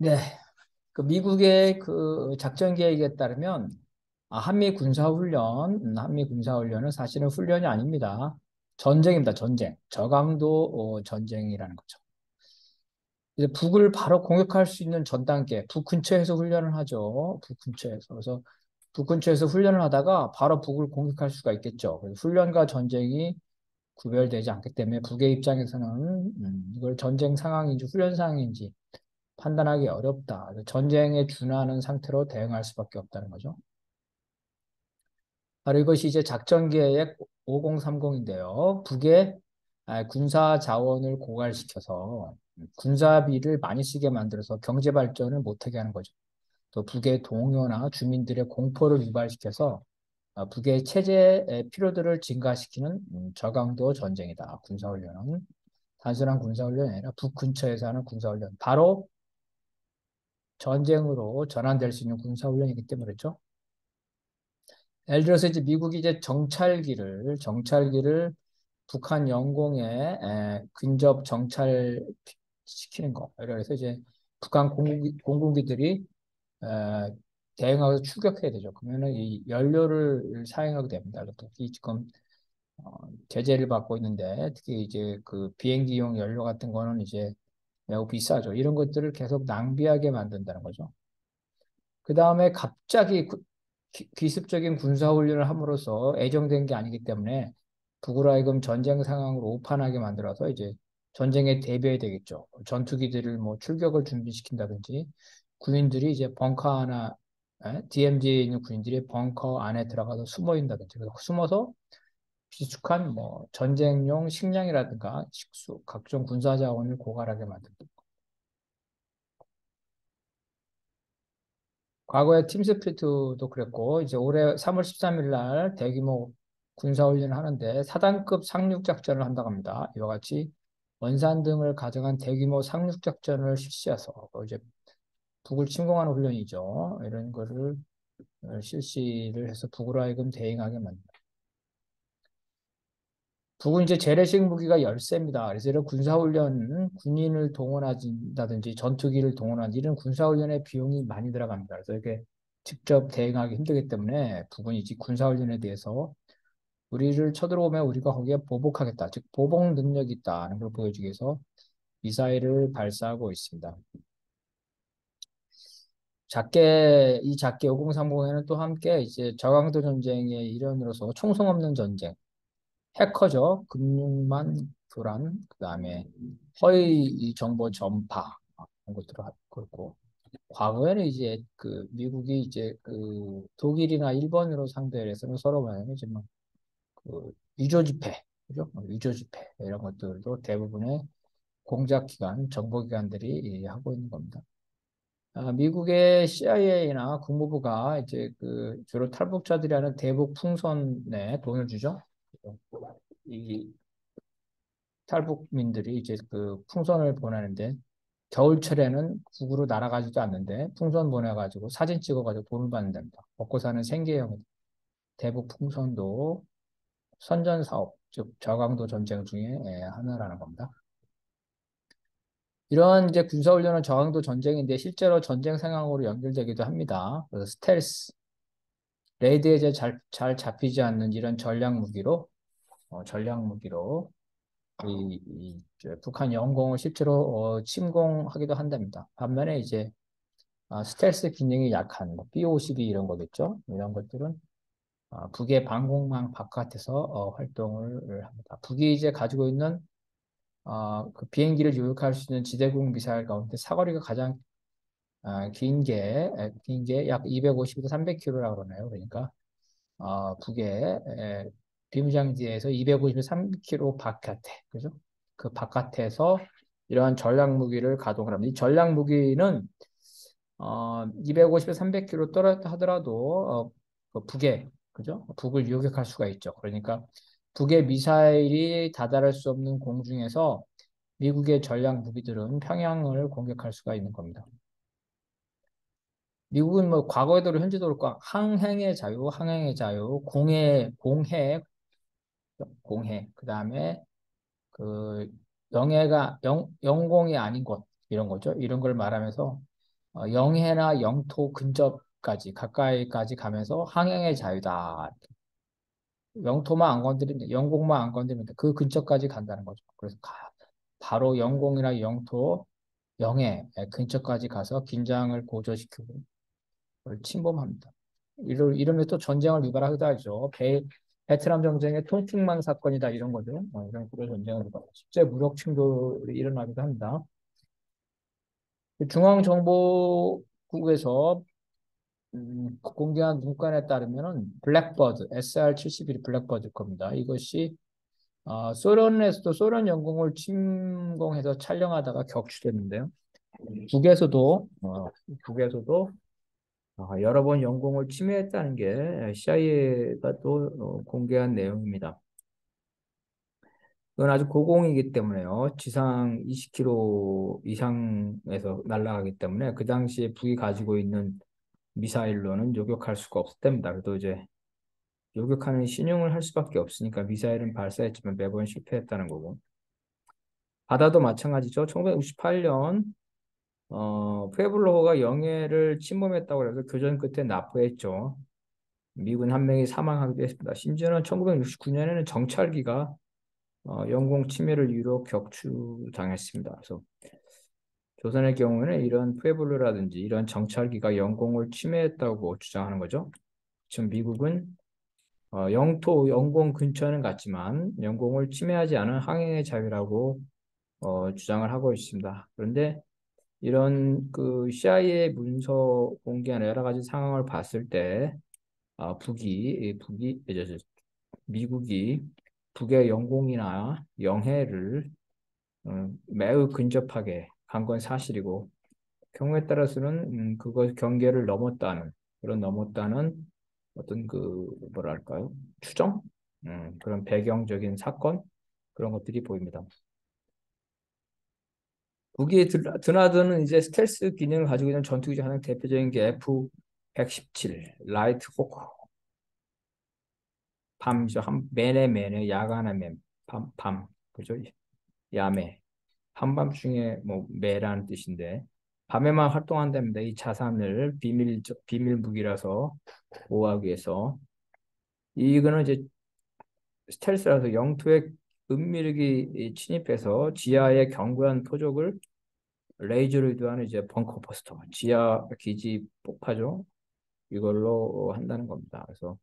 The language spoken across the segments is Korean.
네, 그 미국의 그 작전 계획에 따르면 한미 군사훈련, 한미 군사훈련은 사실은 훈련이 아닙니다. 전쟁입니다. 전쟁. 저강도 전쟁이라는 거죠. 이제 북을 바로 공격할 수 있는 전 단계, 북 근처에서 훈련을 하죠. 북 근처에서. 그래서 북 근처에서 훈련을 하다가 바로 북을 공격할 수가 있겠죠. 그래서 훈련과 전쟁이 구별되지 않기 때문에 북의 입장에서는 이걸 전쟁 상황인지 훈련 상황인지 판단하기 어렵다. 전쟁에 준하는 상태로 대응할 수밖에 없다는 거죠. 바로 이것이 이제 작전계획 5030인데요. 북의 군사 자원을 고갈시켜서 군사비를 많이 쓰게 만들어서 경제 발전을 못하게 하는 거죠. 또 북의 동요나 주민들의 공포를 유발시켜서 북의 체제의 피로도를 증가시키는 저강도 전쟁이다. 군사훈련은 단순한 군사훈련이 아니라 북 근처에서 하는 군사훈련. 바로 전쟁으로 전환될 수 있는 군사훈련이기 때문에 그렇죠. 예를 들어서 이제 미국이 이제 정찰기를 북한 영공에 근접 정찰시키는 거. 그래서 이제 북한 공군기들이 에, 대응하고 추격해야 되죠. 그러면은 이 연료를 사용하게 됩니다. 특히 지금 제재를 받고 있는데 특히 이제 그 비행기용 연료 같은 거는 이제 매우 비싸죠. 이런 것들을 계속 낭비하게 만든다는 거죠. 그 다음에 갑자기 기습적인 군사훈련을 함으로써 애정된 게 아니기 때문에 북으로 하여금 전쟁 상황으로 오판하게 만들어서 이제 전쟁에 대비해야 되겠죠. 전투기들을 뭐 출격을 준비시킨다든지 군인들이 이제 벙커 하나 DMZ에 있는 군인들이 벙커 안에 들어가서 숨어 있다든지 그래서 숨어서 비축한 뭐 전쟁용 식량이라든가 식수 각종 군사 자원을 고갈하게 만든다. 과거에 팀스피드도 그랬고 이제 올해 3월 13일 날 대규모 군사훈련을 하는데 사단급 상륙작전을 한다고 합니다. 이와 같이 원산 등을 가정한 대규모 상륙작전을 실시해서 이제 북을 침공하는 훈련이죠. 이런 거를 실시를 해서 북으로 하여금 대응하게 만듭니다. 북은 이제 재래식 무기가 열세입니다. 그래서 이런 군사훈련, 군인을 동원한다든지 전투기를 동원한 이런 군사훈련의 비용이 많이 들어갑니다. 그래서 이렇게 직접 대응하기 힘들기 때문에 북은 이제 군사훈련에 대해서 우리를 쳐들어오면 우리가 거기에 보복하겠다. 즉, 보복 능력이 있다는 걸 보여주기 위해서 미사일을 발사하고 있습니다. 이 작게 5030에는 또 함께 이제 저강도 전쟁의 일환으로서 총성 없는 전쟁, 해커죠. 금융만 교란, 그다음에 허위 정보 전파 그런 것들을 하고 있고 과거에는 이제 그 미국이 이제 그 독일이나 일본으로 상대를 해서는 서로 말하면 이제 뭐그 유조 집회, 그죠? 유조 집회 이런 것들도 대부분의 공작기관, 정보기관들이 하고 있는 겁니다. 미국의 CIA나 국무부가 이제 그 주로 탈북자들이 하는 대북 풍선에 돈을 주죠. 이 탈북민들이 이제 그 풍선을 보내는데 겨울철에는 국으로 날아가지도 않는데 풍선 보내가지고 사진 찍어가지고 돈을 받는답니다. 먹고 사는 생계형 대북 풍선도 선전 사업, 즉 저강도 전쟁 중에 하나라는 겁니다. 이러한 이제 군사훈련은 저강도 전쟁인데 실제로 전쟁 상황으로 연결되기도 합니다. 그래서 스텔스, 레이드에 이제 잘 잡히지 않는 이런 전략 무기로 저 북한 영공을 실제로 침공하기도 한답니다. 반면에 이제 스텔스 기능이 약한 뭐 B-52 이런 거겠죠. 이런 것들은 북의 방공망 바깥에서 활동을 합니다. 북이 이제 가지고 있는 그 비행기를 요격할 수 있는 지대공 미사일 가운데 사거리가 가장 긴 게 약 250에서 300km라고 그러네요. 그러니까 북의 비무장지대에서 250에서 3km 바깥에, 그죠? 그 바깥에서 이러한 전략 무기를 가동을 합니다. 이 전략 무기는 250에서 300km 떨어졌다 하더라도 그 그죠? 북을 요격할 수가 있죠. 그러니까 북의 미사일이 다다를 수 없는 공중에서 미국의 전략 무기들은 평양을 공격할 수가 있는 겁니다. 미국은 뭐 과거에도 현재도 그렇고 항행의 자유, 공해, 그다음에 그 영해가 영공이 아닌 곳 이런 거죠. 이런 걸 말하면서 영해나 영토 근접까지 가까이까지 가면서 항행의 자유다. 영토만 안 건드리면 영공만 안 건드리면 그 근처까지 간다는 거죠. 그래서 바로 영공이나 영토, 영해 근처까지 가서 긴장을 고조시키고 그걸 침범합니다. 이러면 또 전쟁을 유발하기도 하죠. 베트남 전쟁의 통칭만 사건이다 이런 거죠. 이런 그런 전쟁을 유발. 실제 무력 충돌이 일어나기도 합니다. 중앙정보국에서 공개한 문건에 따르면은 블랙버드, SR-71 블랙버드 겁니다. 이것이 소련에서도 소련 영공을 침공해서 촬영하다가 격추됐는데요. 북에서도 여러 번 영공을 침해했다는 게 CIA가 또 공개한 내용입니다. 이건 아주 고공이기 때문에요. 지상 20km 이상에서 날아가기 때문에 그 당시에 북이 가지고 있는 미사일로는 요격할 수가 없었답니다. 그래도 이제 요격하는 신용을 할 수밖에 없으니까 미사일은 발사했지만 매번 실패했다는 거고. 바다도 마찬가지죠. 1968년 푸에블로호가 영해를 침범했다고 해서 교전 끝에 납부했죠. 미군 한 명이 사망하기도 했습니다. 심지어는 1969년에는 정찰기가 영공 침해를 이유로 격추당했습니다. 그래서 조선의 경우에는 이런 푸에블로라든지 이런 정찰기가 영공을 침해했다고 주장하는 거죠. 지금 미국은 영토, 영공 근처는 같지만 영공을 침해하지 않은 항행의 자유라고 주장을 하고 있습니다. 그런데 이런 그 CIA 문서 공개한 여러 가지 상황을 봤을 때 미국이 북의 영공이나 영해를 매우 근접하게 간 건 사실이고 경우에 따라서는 그것 경계를 넘었다는 그런 넘었다는 어떤 그 뭐랄까요 추정 그런 배경적인 사건 그런 것들이 보입니다. 북이 드나드는 이제 스텔스 기능을 가지고 있는 전투기 중 가장 대표적인 게 F-117 라이트 호크 밤이죠. 매네 야간의 밤 그죠? 야매 한밤중에 뭐 매라는 뜻인데 밤에만 활동한답니다. 이 자산을 비밀 무기라서 보호하기 위해서 이거는 이제 스텔스라서 영토에 은밀하게 침입해서 지하의 견고한 표적을 레이저로 유도하는 이제 벙커버스터 지하 기지 폭파죠. 이걸로 한다는 겁니다. 그래서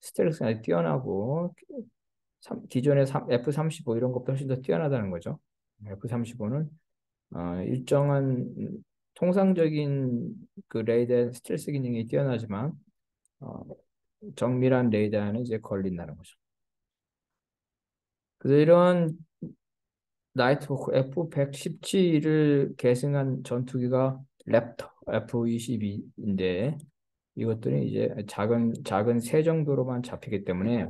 스텔스가 아주 뛰어나고 기존의 F-35 이런 것보다 훨씬 더 뛰어나다는 거죠. F-35는 일정한 통상적인 그 레이더 스텔스 기능이 뛰어나지만 어, 정밀한 레이더는 이제 걸린다는 거죠. 그래서 이런 나이트호크 F-117을 계승한 전투기가 랩터 F-22인데 이것들은 이제 작은 새 정도로만 잡히기 때문에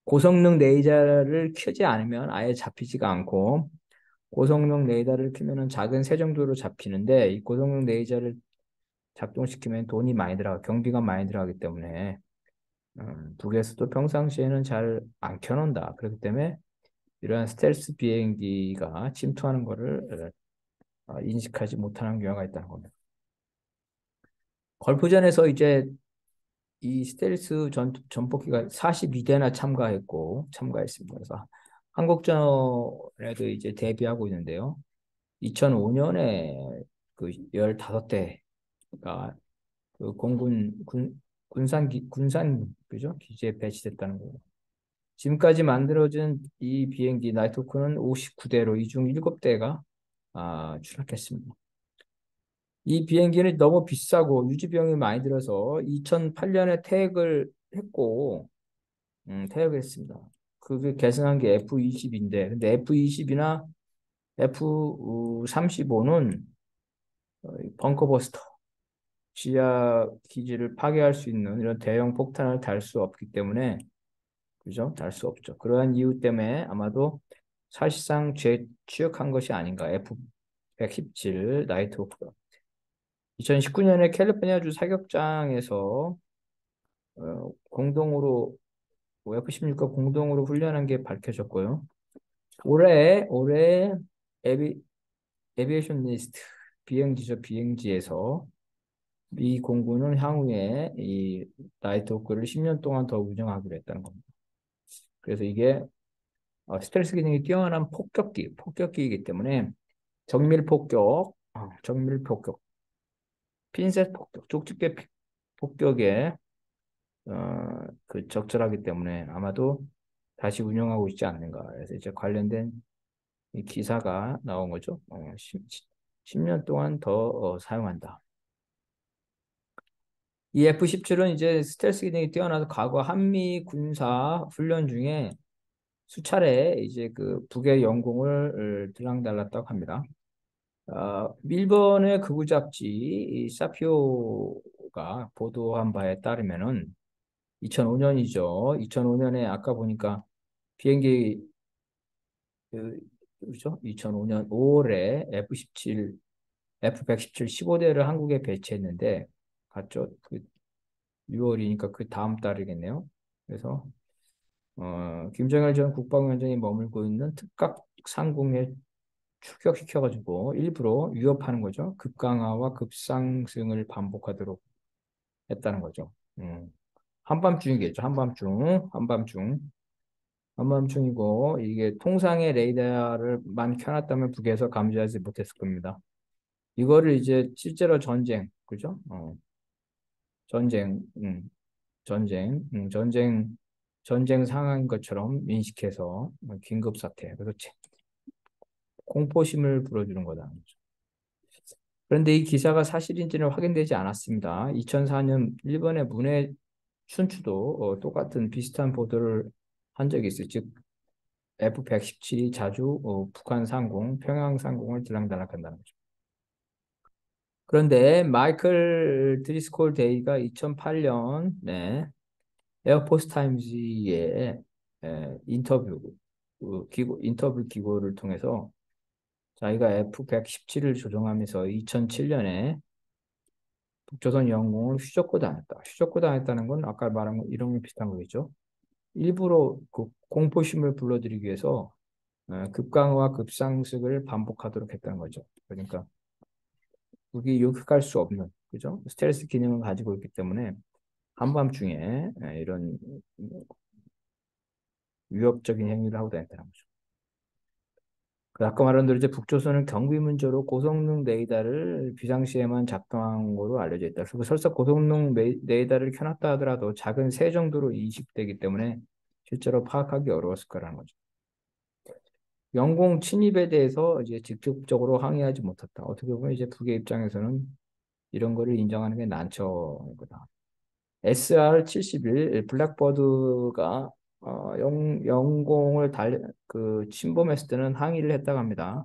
고성능 레이저를 켜지 않으면 아예 잡히지가 않고 고성능 레이더를 켜면은 작은 새 정도로 잡히는데 이 고성능 레이저를 작동시키면 돈이 많이 들어가 경비가 많이 들어가기 때문에 북에서도 평상시에는 잘 안 켜놓는다. 그렇기 때문에 이러한 스텔스 비행기가 침투하는 것을 인식하지 못하는 경우가 있다는 겁니다. 걸프전에서 이제 이 스텔스 전폭기가 42대나 참가했습니다. 그래서 한국전에도 이제 대비하고 있는데요. 2005년에 그 15대가 그 군산 그죠? 기지에 배치됐다는 거예요. 지금까지 만들어진 이 비행기 나이트호크는 59대로 이 중 7대가 추락했습니다. 이 비행기는 너무 비싸고 유지 비용이 많이 들어서 2008년에 퇴역했습니다. 그게 계승한 게 F-20인데 근데 F-20이나 F-35는 벙커버스터 지하 기지를 파괴할 수 있는 이런 대형 폭탄을 달 수 없기 때문에 그죠? 달 수 없죠. 그러한 이유 때문에 아마도 사실상 취역한 것이 아닌가. F-117 나이트호크가 2019년에 캘리포니아주 사격장에서 공동으로 F-16과 공동으로 훈련한 게 밝혀졌고요. 올해 에비에이션 리스트 비행지에서 이 공군은 향후에 이 나이트호크를 10년 동안 더 운영하기로 했다는 겁니다. 그래서 이게 스텔스 기능이 뛰어난 폭격기이기 때문에 정밀 폭격, 핀셋 폭격, 쪽집게 폭격에 그 적절하기 때문에 아마도 다시 운영하고 있지 않는가. 그래서 이제 관련된 이 기사가 나온 거죠. 10년 동안 더 사용한다. 이 F-17은 이제 스텔스 기능이 뛰어나서 과거 한미 군사 훈련 중에 수차례 이제 그 북의 영공을 들락날랐다고 합니다. 일본의 극우 잡지 이 사피오가 보도한 바에 따르면은 2005년이죠. 2005년에 아까 보니까 비행기 그죠? 2005년 5월에 F-117 15대를 한국에 배치했는데 갔죠. 6월이니까 그 다음 달이겠네요. 그래서 김정일 전 국방위원장이 머물고 있는 특각 상공에 추격시켜가지고 일부러 위협하는 거죠. 급강하와 급상승을 반복하도록 했다는 거죠. 한밤중이겠죠. 한밤중이고 이게 통상의 레이더를만 켜놨다면 북에서 감지하지 못했을 겁니다. 이거를 이제 실제로 그죠? 전쟁, 전쟁 상황인 것처럼 인식해서 긴급 사태, 그래서 공포심을 불어주는 거다. 그런데 이 기사가 사실인지는 확인되지 않았습니다. 2004년 일본의 문해 춘추도 똑같은 비슷한 보도를 한 적이 있어요. 즉 F-117이 자주 북한 상공, 평양 상공을 들락날락한다는 거죠. 그런데 마이클 드리스콜 데이가 2008년 에어포스 타임즈의 인터뷰 기고를 통해서 자기가 F-117을 조종하면서 2007년에 북조선 영공을 휴적고당했다. 휴적고당했다는 건 아까 말한 거 이런 비슷한 거겠죠. 일부러 그 공포심을 불러들이기 위해서 급강과 급상승을 반복하도록 했다는 거죠. 그러니까 북이 요격할 수 없는 그죠? 스텔스 기능을 가지고 있기 때문에 한밤중에 이런 위협적인 행위를 하고 다녔다는 거죠. 아까 말한 대로 이제 북조선은 경비 문제로 고성능 레이더를 비상시에만 작동한 걸로 알려져 있다. 그리고 설사 고성능 레이더를 켜놨다 하더라도 작은 새 정도로 인식되기 때문에 실제로 파악하기 어려웠을 거라는 거죠. 영공 침입에 대해서 이제 직접적으로 항의하지 못했다. 어떻게 보면 이제 북의 입장에서는 이런 거를 인정하는 게 난처하다. SR-71 블랙버드가 영공을 침범했을 때는 항의를 했다고 합니다.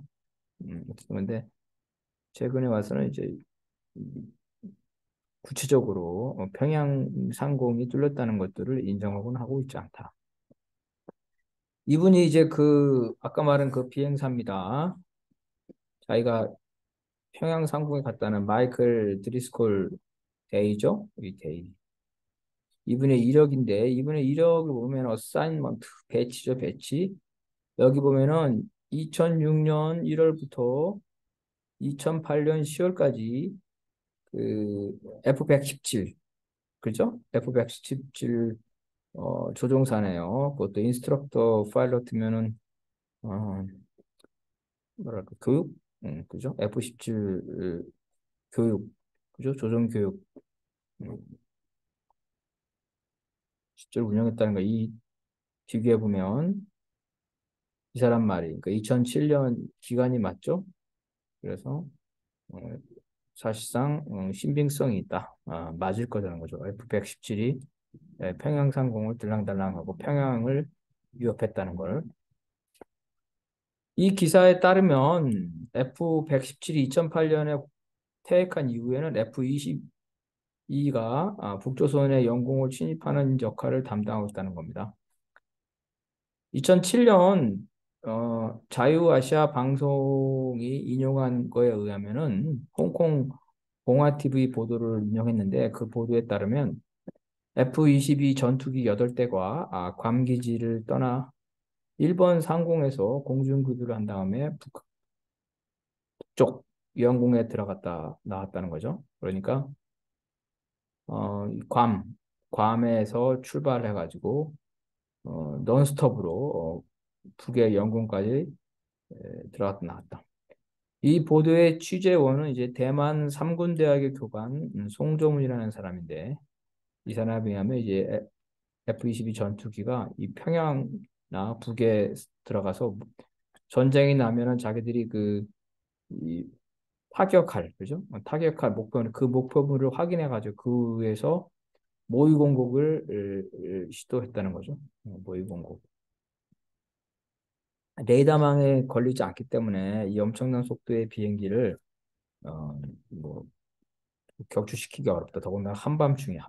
그런데 최근에 와서는 이제 구체적으로 평양 상공이 뚫렸다는 것들을 인정하고는 하고 있지 않다. 이분이 이제 아까 말한 그 비행사입니다. 자기가 평양 상공에 갔다는 마이클 드리스콜 데이죠? 이 데이. 이분의 이력인데 이분의 이력을 보면 어사인먼트 배치죠, 배치. 여기 보면은 2006년 1월부터 2008년 10월까지 그 F-117 그죠? F-117 조종사네요. 그것도 인스트럭터 파일럿이면은 어, 뭐랄까 교육, 그죠? F-17 교육, 그죠? 조종 교육 실제로 운영했다는 거 이 뒤에 보면 이 사람 말이 그러니까 2007년 기간이 맞죠? 그래서 어, 사실상 신빙성이 있다. 맞을 거라는 거죠. F-117이 평양 상공을 들랑달랑하고 평양을 위협했다는 걸. 이 기사에 따르면 F-117이 2008년에 퇴役한 이후에는 F-22가 북조선의 영공을 침입하는 역할을 담당하고 있다는 겁니다. 2007년 자유아시아 방송이 인용한 거에 의하면은 홍콩 공화TV 보도를 인용했는데 그 보도에 따르면 F-22 전투기 8대가 괌 기지를 떠나 일본 상공에서 공중급유를 한 다음에 북쪽 영궁에 들어갔다 나왔다는 거죠. 그러니까 이 괌에서 출발해가지고 논스톱으로 북의 영궁까지 들어갔다 나왔다. 이 보도의 취재원은 이제 대만 삼군대학의 교관 송정훈이라는 사람인데 이 사람에 의하면 이제 F-22 전투기가 이 평양이나 북에 들어가서 전쟁이 나면은 자기들이 이 타격할 그죠? 타격할 목표는 그 목표물을 확인해 가지고 그에서 모의 공격을 시도했다는 거죠. 모의 공격. 레이더망에 걸리지 않기 때문에 이 엄청난 속도의 비행기를 어, 뭐 격추시키기 어렵다. 더군다나 한밤중에.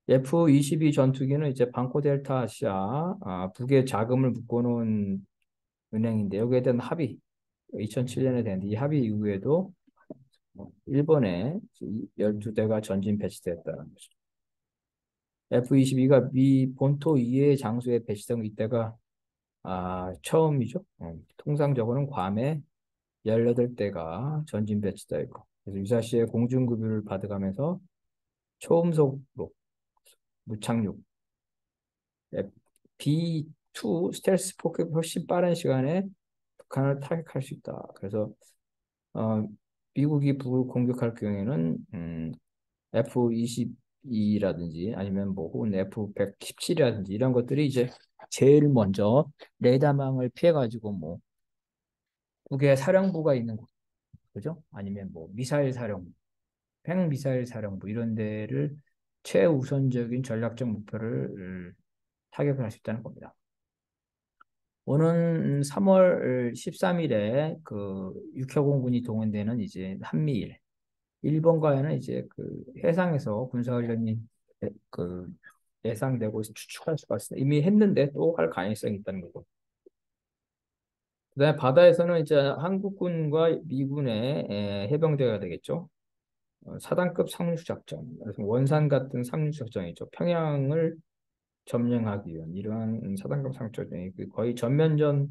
F-22 전투기는 이제 방코 델타 아시아 북에 자금을 묶어놓은 은행인데 여기에 대한 합의 2007년에 됐는데 이 합의 이후에도 일본에 12대가 전진 배치됐다는 거죠. F-22가 미 본토 이외의 장소에 배치된 이때가 처음이죠. 통상적으로는 괌에 18대가 전진 배치되어 있고 그래서 유사시에 공중급유를 받아가면서 초음속으로 무착륙 B2 스텔스 포켓 훨씬 빠른 시간에 북한을 타격할 수 있다. 그래서 어, 미국이 북을 공격할 경우에는 F-22라든지 아니면 뭐 혹은 F-117이라든지 이런 것들이 이제 제일 먼저 레이더망을 피해 가지고 뭐 북에 사령부가 있는 곳 그죠? 아니면 뭐 미사일 사령부, 핵미사일 사령부 이런 데를 최우선적인 전략적 목표를 타격을 할 수 있다는 겁니다. 오는 3월 13일에 그 육해공군이 동원되는 이제 한미일 일본과는 이제 그 해상에서 군사훈련이 그 예상되고 추측할 수가 있습니다. 이미 했는데 또 할 가능성이 있다는 거고. 그다음에 바다에서는 이제 한국군과 미군의 해병대가 되겠죠. 사단급 상륙 작전, 그래서 원산 같은 상륙 작전이죠. 평양을 점령하기 위한 이러한 사단급 상륙 작전이 거의 전면전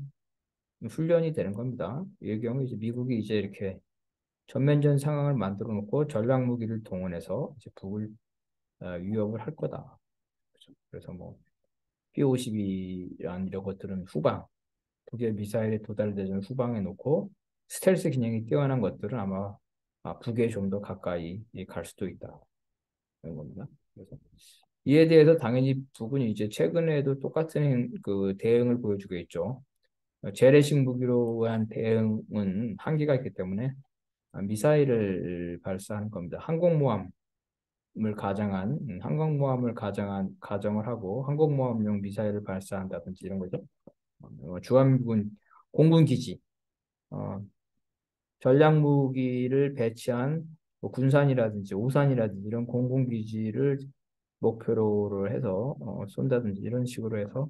훈련이 되는 겁니다. 이 경우 이제 미국이 이제 이렇게 전면전 상황을 만들어 놓고 전략 무기를 동원해서 이제 북을 위협을 할 거다. 그렇죠? 그래서 뭐 P-52란 이런 것들은 북의 미사일에 도달되는 후방에 놓고 스텔스 기능이 뛰어난 것들은 아마 북에 좀 더 가까이 갈 수도 있다. 이런 겁니다. 그래서 이에 대해서 당연히 북은 이제 최근에도 똑같은 그 대응을 보여주고 있죠. 재래식 무기로 한 대응은 한계가 있기 때문에 미사일을 발사하는 겁니다. 항공모함을 가정을 하고 항공모함용 미사일을 발사한다든지 이런 거죠. 주한미군 공군 기지, 어, 전략 무기를 배치한 뭐 군산이라든지 오산이라든지 이런 공군 기지를 목표로 해서 쏜다든지 이런 식으로 해서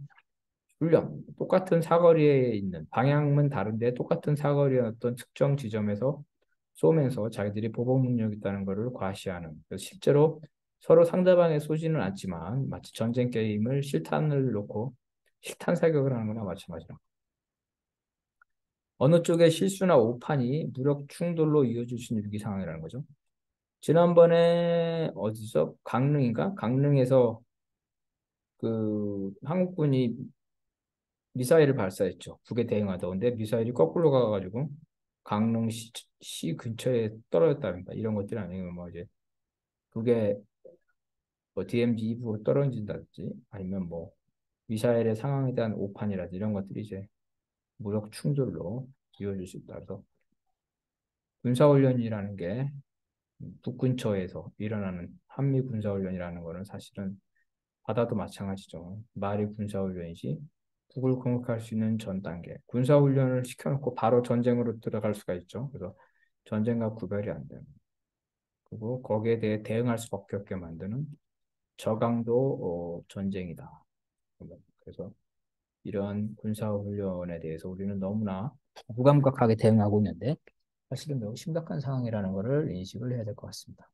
훈련, 똑같은 사거리에 있는 방향은 다른데 똑같은 사거리의 어떤 특정 지점에서 쏘면서 자기들이 보복 능력이 있다는 것을 과시하는. 그래서 실제로 서로 상대방의 쏘지는 않지만 마치 전쟁 게임을 실탄을 놓고 실탄 사격을 하는 거나 마찬가지로. 어느 쪽의 실수나 오판이 무력 충돌로 이어질 수 있는 위기 상황이라는 거죠. 지난번에 어디서 강릉인가? 강릉에서 그 한국군이 미사일을 발사했죠. 북에 대응하다. 근데 미사일이 거꾸로 가가지고 시 근처에 떨어졌답니다. 이런 것들이 아니고 뭐 이제 북에 뭐 DMZ 이후로 떨어진다든지 아니면 뭐 미사일의 상황에 대한 오판이라든지 이런 것들이 이제 무력 충돌로 이어질 수 있다. 그래서 군사훈련이라는 게 북 근처에서 일어나는 한미 군사훈련이라는 거는 사실은 바다도 마찬가지죠. 말이 군사훈련이지 북을 공격할 수 있는 전 단계. 군사훈련을 시켜놓고 바로 전쟁으로 들어갈 수가 있죠. 그래서 전쟁과 구별이 안 되는. 그리고 거기에 대해 대응할 수밖에 없게 만드는 저강도 전쟁이다. 그래서 이런 군사훈련에 대해서 우리는 너무나 무감각하게 대응하고 있는데 사실은 매우 심각한 상황이라는 것을 인식을 해야 될 것 같습니다.